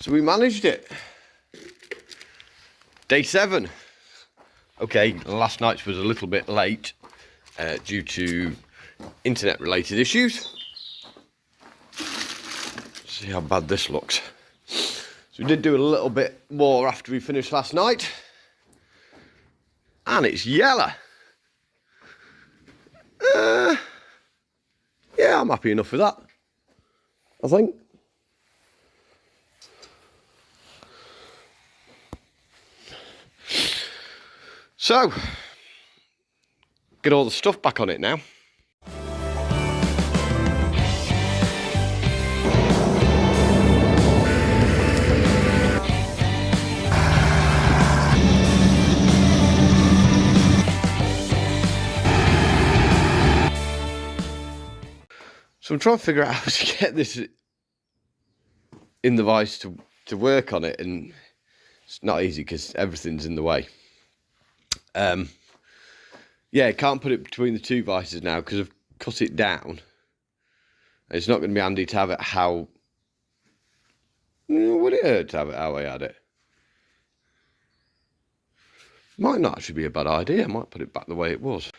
So we managed it. Day 7. Okay, last night's was a little bit late due to internet related issues. See how bad this looks. So we did do a little bit more after we finished last night. And it's yellow. Yeah, I'm happy enough with that, I think. So, get all the stuff back on it now. So I'm trying to figure out how to get this in the vise to work on it, and it's not easy because everything's in the way. Yeah, I can't put it between the two vices now because I've cut it down. It's not going to be handy to have it how... Would it hurt to have it how I had it? Might not actually be a bad idea. I might put it back the way it was.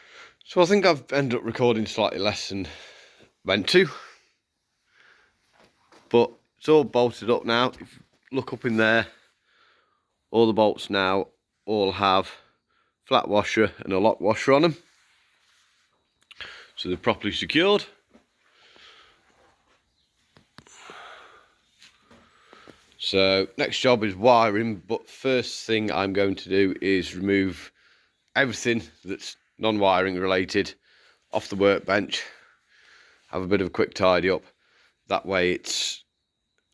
So I think I've ended up recording slightly less than meant to. But it's all bolted up now. If you look up in there, all the bolts now all have flat washer and a lock washer on them, so they're properly secured. So next job is wiring, but first thing I'm going to do is remove everything that's non-wiring related off the workbench, have a bit of a quick tidy up. That way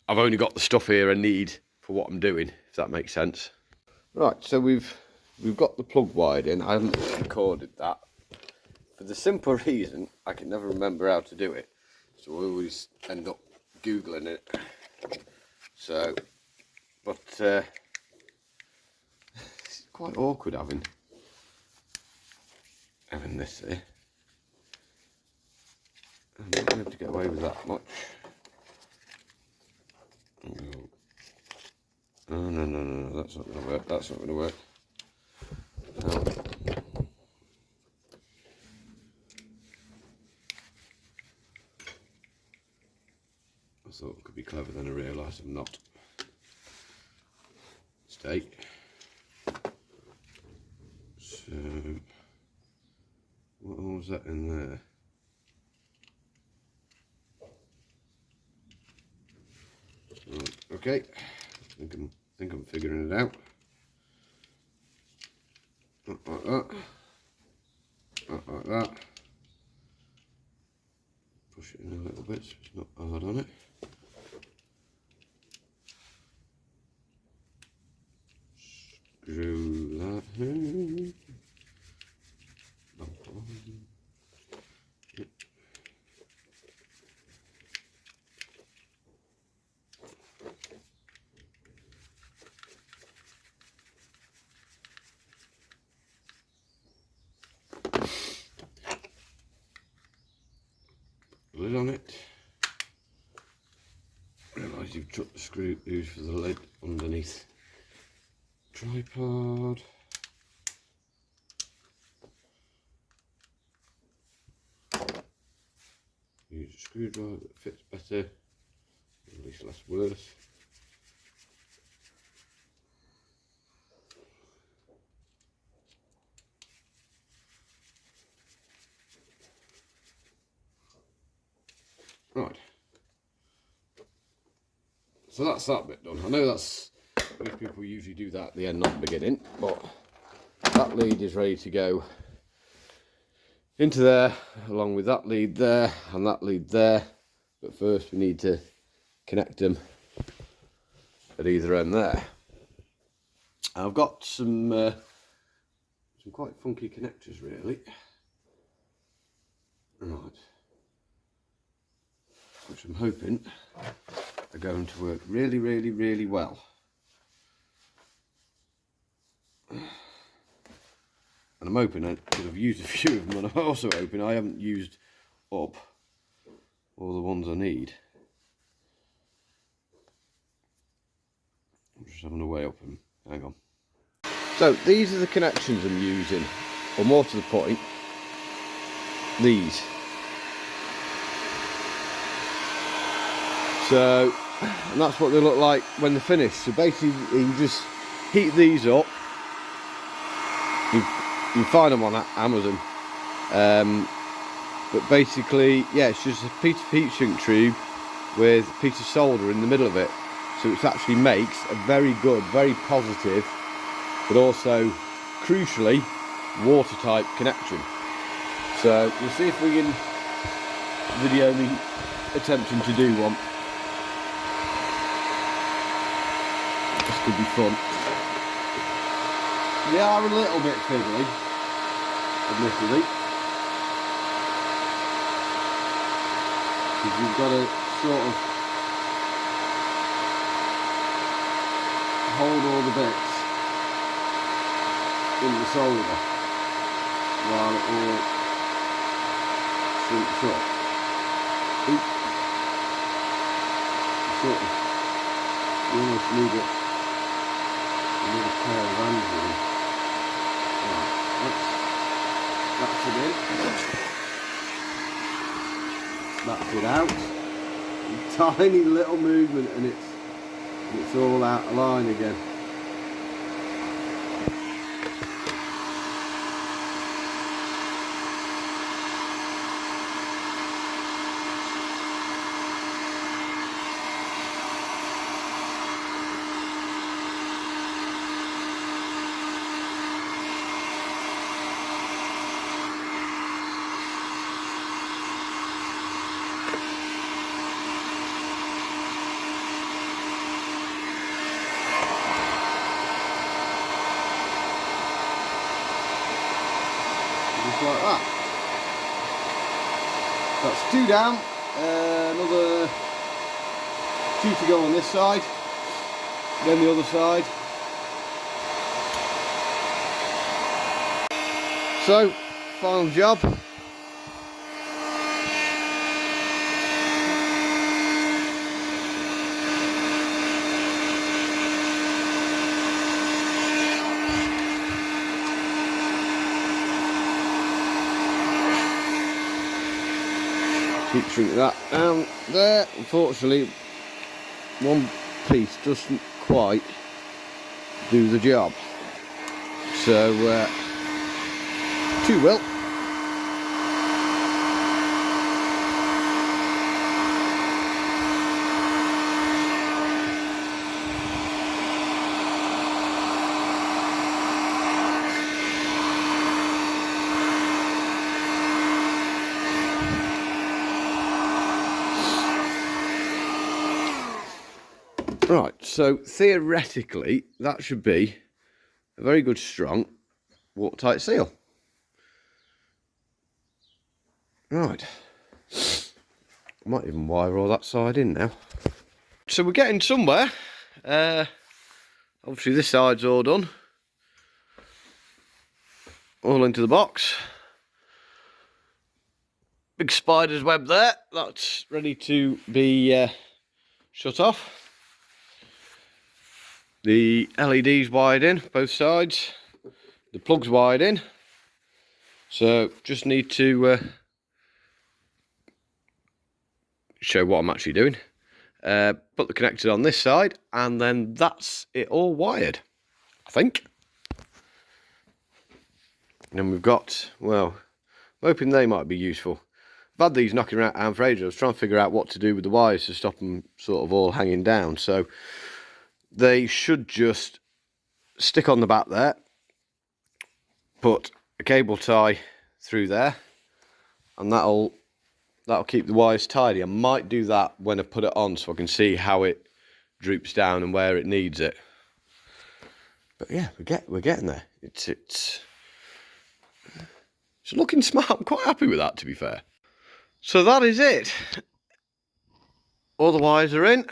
I've only got the stuff here I need for what I'm doing, if that makes sense. Right, so we've got the plug wired in. I haven't recorded that for the simple reason I can never remember how to do it, so I always end up googling it. So, but it's quite awkward having this here. I'm not going to be able to get away with that much. No, that's not going to work. That's not going to work. No. I thought it could be clever, then I realised I'm not. Stay. So, what was that in there? Right, okay, I think I'm figuring it out. Not like that. Not like that. Push it in a little bit so it's not hard on it. Screw that in. Yep. Lid on it. Realise you've took the screws for the lid underneath. Tripod. Use a screwdriver that fits better, at least less worse. Right. So that's that bit done. I know that's, most people usually do that at the end, not the beginning, but that lead is ready to go into there, along with that lead there and that lead there. But first we need to connect them at either end there. I've got some quite funky connectors really. Right. Which I'm hoping are going to work really, really, really well. And I'm hoping, because I've used a few of them, and I'm also hoping I haven't used up all the ones I need. just having a way up and hang on. So these are the connections I'm using, or more to the point, these. So, and that's what they look like when they're finished. So basically you just heat these up. You can find them on Amazon. But basically, yeah, it's just a piece of heat shrink tube with a piece of solder in the middle of it. So it actually makes a very good, very positive, but also, crucially, watertight connection. So we'll see if we can video me attempting to do one. This could be fun. They are a little bit fiddly, admittedly, because you've got to sort of hold all the bits in the solder while it all shrinks up. Oop. Sort of, you almost need it another pair of hands with it. Right, that's it in. That's it out. A tiny little movement and it's all out of line again. Just like that. That's 2 down, another 2 to go on this side, then the other side. So, final job. Keep shrinking that down there. Unfortunately, one piece doesn't quite do the job. So, 2 will. Right, so theoretically that should be a very good strong watertight seal. Right, I might even wire all that side in now. So we're getting somewhere. Obviously this side's all done. All into the box. Big spider's web there, that's ready to be shut off. The LED's wired in, both sides. The plug's wired in. So just need to show what I'm actually doing. Put the connector on this side, and then that's it all wired, I think. And then we've got, well, I'm hoping they might be useful. I've had these knocking around for ages. I was trying to figure out what to do with the wires to stop them sort of all hanging down. So they should just stick on the back there, put a cable tie through there, and that'll keep the wires tidy. I might do that when I put it on so I can see how it droops down and where it needs it. But yeah, we're getting there. It's looking smart. I'm quite happy with that, to be fair. So that is it. All the wires are in.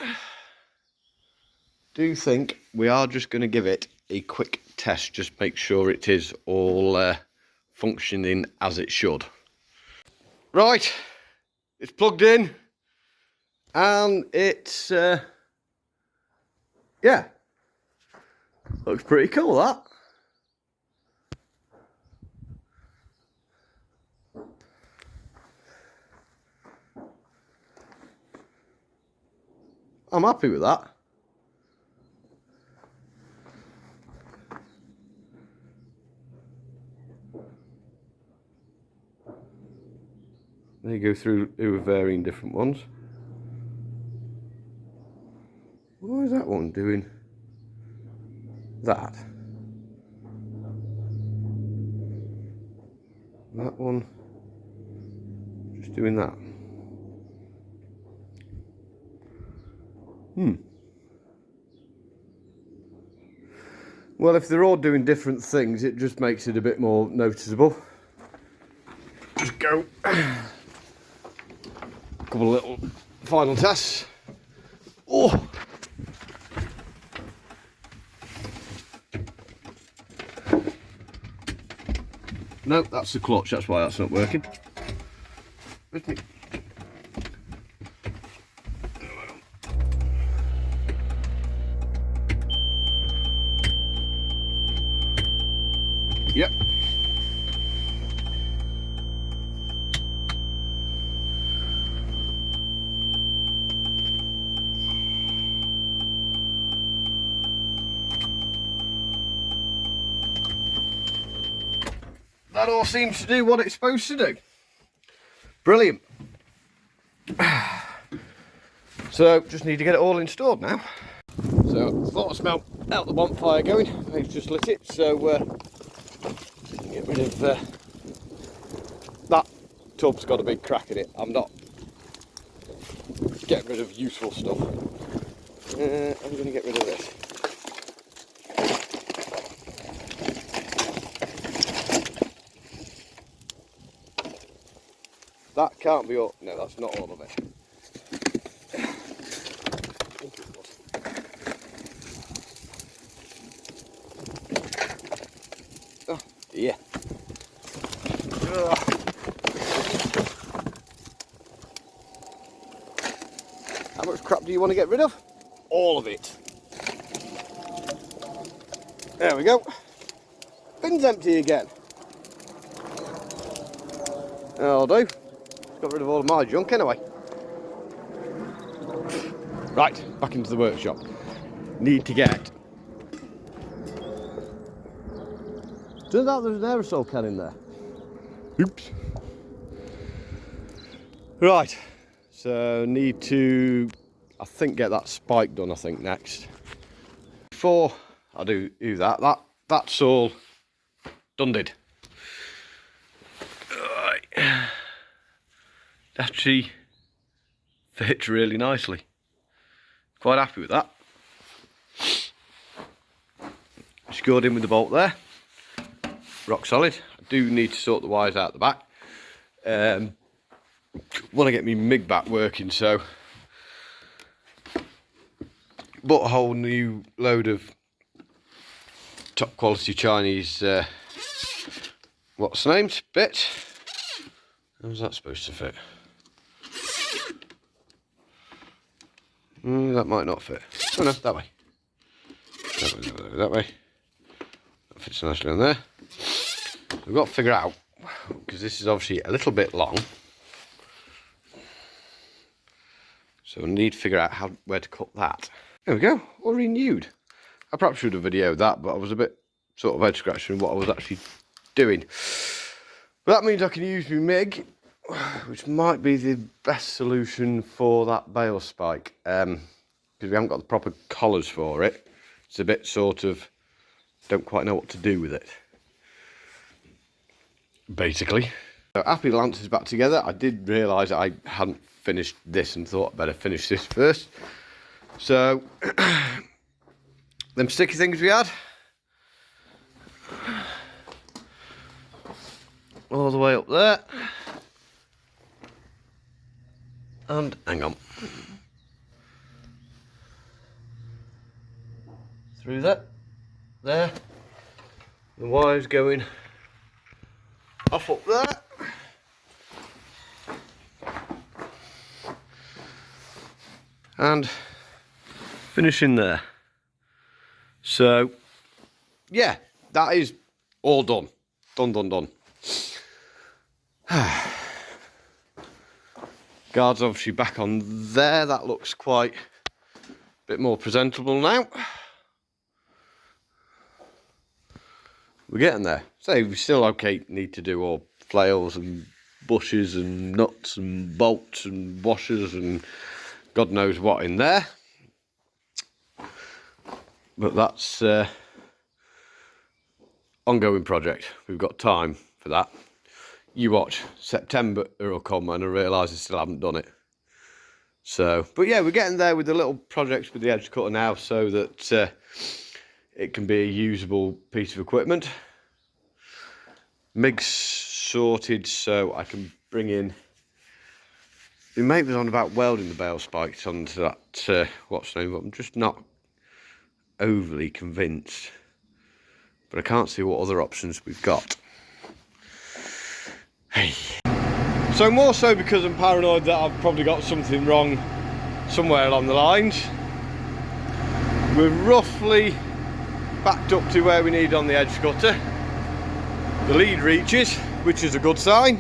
Do think we are just going to give it a quick test, just make sure it is all functioning as it should. Right, it's plugged in, and it's yeah, Looks pretty cool, that. I'm happy with that. There you go through varying different ones. Why is that one doing that? That one just doing that. Well, if they're all doing different things, it just makes it a bit more noticeable. Just go. A couple of little final tests. Oh! No, that's the clutch, that's why that's not working. With me. Yep. That all seems to do what it's supposed to do. Brilliant. So, just need to get it all installed now. So, thought I smelled out the bonfire going. I've just lit it, so get rid of that tub's got a big crack in it. I'm not getting rid of useful stuff. I'm going to get rid of this. That can't be all. No, that's not all of it. I think it was. Oh dear. Ugh. How much crap do you want to get rid of? All of it. There we go. Bin's empty again. That'll do. Got rid of all of my junk anyway. Right, back into the workshop. Need to get. Turns out there's an aerosol can in there. Oops. Right, so need to, I think, get that spike done, I think, next. Before I do that, that's all done did. Right. Actually fits really nicely. Quite happy with that. Scored in with the bolt there. Rock solid. I do need to sort the wires out the back. Want to get me MIG back working, so bought a whole new load of top quality Chinese what's the names bit. How's that supposed to fit? That might not fit. Oh no, that way. That way. That fits nicely on there. We've got to figure out, because this is obviously a little bit long, so we need to figure out where to cut that. There we go, all renewed. I perhaps should have videoed that, but I was a bit sort of head scratching what I was actually doing. But that means I can use my MIG, which might be the best solution for that bale spike, because we haven't got the proper collars for it. It's a bit sort of, don't quite know what to do with it, basically. So happy the lance is back together. I did realise I hadn't finished this and thought I'd better finish this first. So, them sticky things we had, all the way up there. And hang on, through that, there, the wire's going off up there, and finishing there. So yeah, that is all done. Done. Guards obviously back on there. That looks quite a bit more presentable now. We're getting there. So we still need to do all flails and bushes and nuts and bolts and washers and God knows what in there. But that's ongoing project. We've got time for that. You watch, September will come and I realise I still haven't done it. So, but yeah, we're getting there with the little projects with the edge cutter now, so that it can be a usable piece of equipment. MIG's sorted, so I can bring in. The mate was on about welding the bale spikes onto that what's the name, but I'm just not overly convinced. But I can't see what other options we've got. Hey. So more so because I'm paranoid that I've probably got something wrong somewhere along the lines. We're roughly backed up to where we need on the edge cutter. The lead reaches, which is a good sign.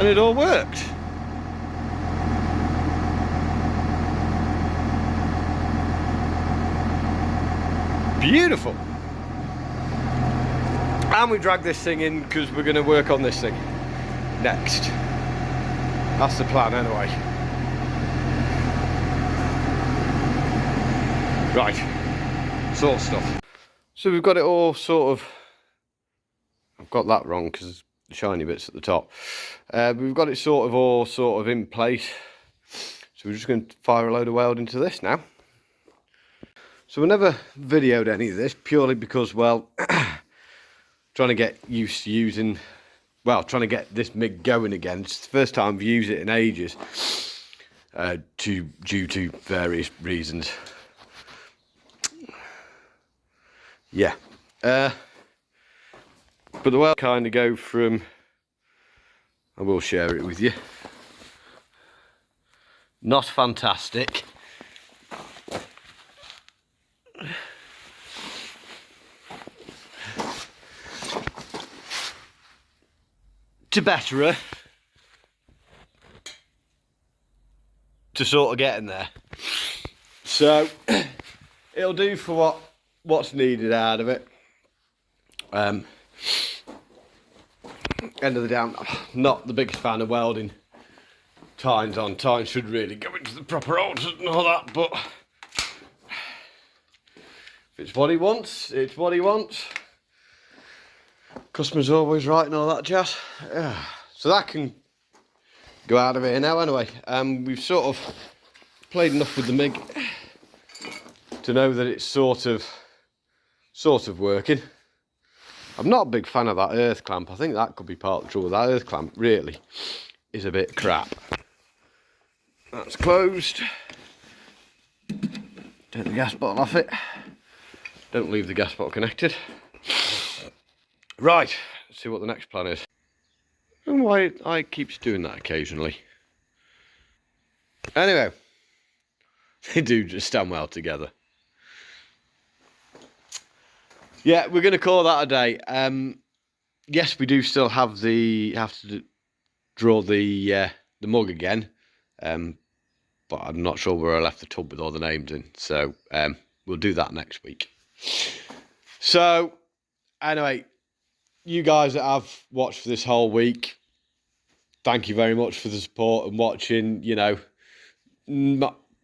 And it all worked. Beautiful. And we drag this thing in because we're going to work on this thing next. That's the plan anyway. Right, sort of stuff. So we've got it all sort of, I've got that wrong because the shiny bits at the top. We've got it all sort of in place. So we're just going to fire a load of weld into this now. So we never videoed any of this purely because, well, trying to get used to using, well, trying to get this MIG going again. It's the first time I've used it in ages, due to various reasons. Yeah. But the weld kind of go from, I will share it with you, not fantastic, to betterer, to sort of get in there. So it'll do for what's needed out of it. End of the day, I'm not the biggest fan of welding tines on. Tines should really go into the proper holes and all that, but if it's what he wants, it's what he wants. Customer's always right and all that jazz. Yeah. So that can go out of here now anyway. We've sort of played enough with the MIG to know that it's sort of working. I'm not a big fan of that earth clamp. I think that could be part of the trouble. That earth clamp really is a bit crap. That's closed. Take the gas bottle off it. Don't leave the gas bottle connected. Right, let's see what the next plan is. And why I keeps doing that occasionally. Anyway, they do just stand well together. Yeah, we're going to call that a day. Yes, we do still have to draw the mug again, but I'm not sure where I left the tub with all the names in. So we'll do that next week. So anyway, you guys that have watched for this whole week, thank you very much for the support and watching. You know,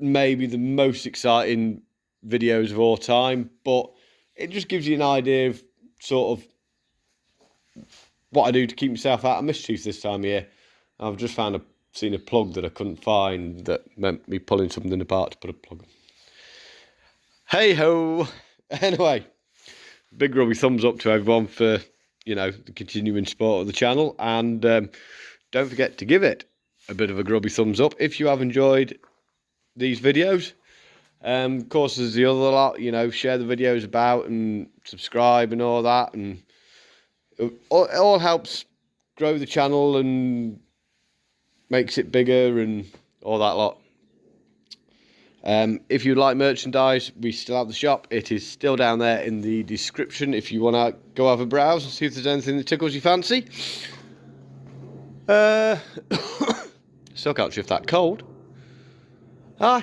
maybe the most exciting videos of all time, but it just gives you an idea of sort of what I do to keep myself out of mischief this time of year. I've just seen a plug that I couldn't find that meant me pulling something apart to put a plug on. Hey ho! Anyway, big grubby thumbs up to everyone for, you know, the continuing support of the channel, and don't forget to give it a bit of a grubby thumbs up if you have enjoyed these videos. Of course, there's the other lot, you know, share the videos about and subscribe and all that, and it all helps grow the channel and, makes it bigger and all that lot. If you'd like merchandise, we still have the shop. It is still down there in the description if you want to go have a browse and see if there's anything that tickles your fancy. Still can't shift that cold. I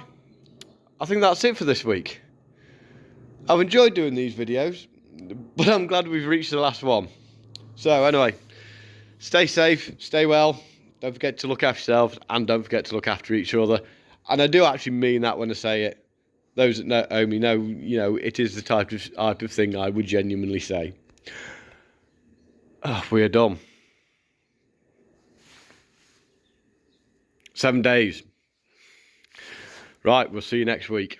think that's it for this week. I've enjoyed doing these videos, but I'm glad we've reached the last one. So anyway, stay safe, stay well, don't forget to look after yourselves, and don't forget to look after each other. And I do actually mean that when I say it. Those that know me know, it is the type of thing I would genuinely say. Oh, we are done. 7 days. Right, we'll see you next week.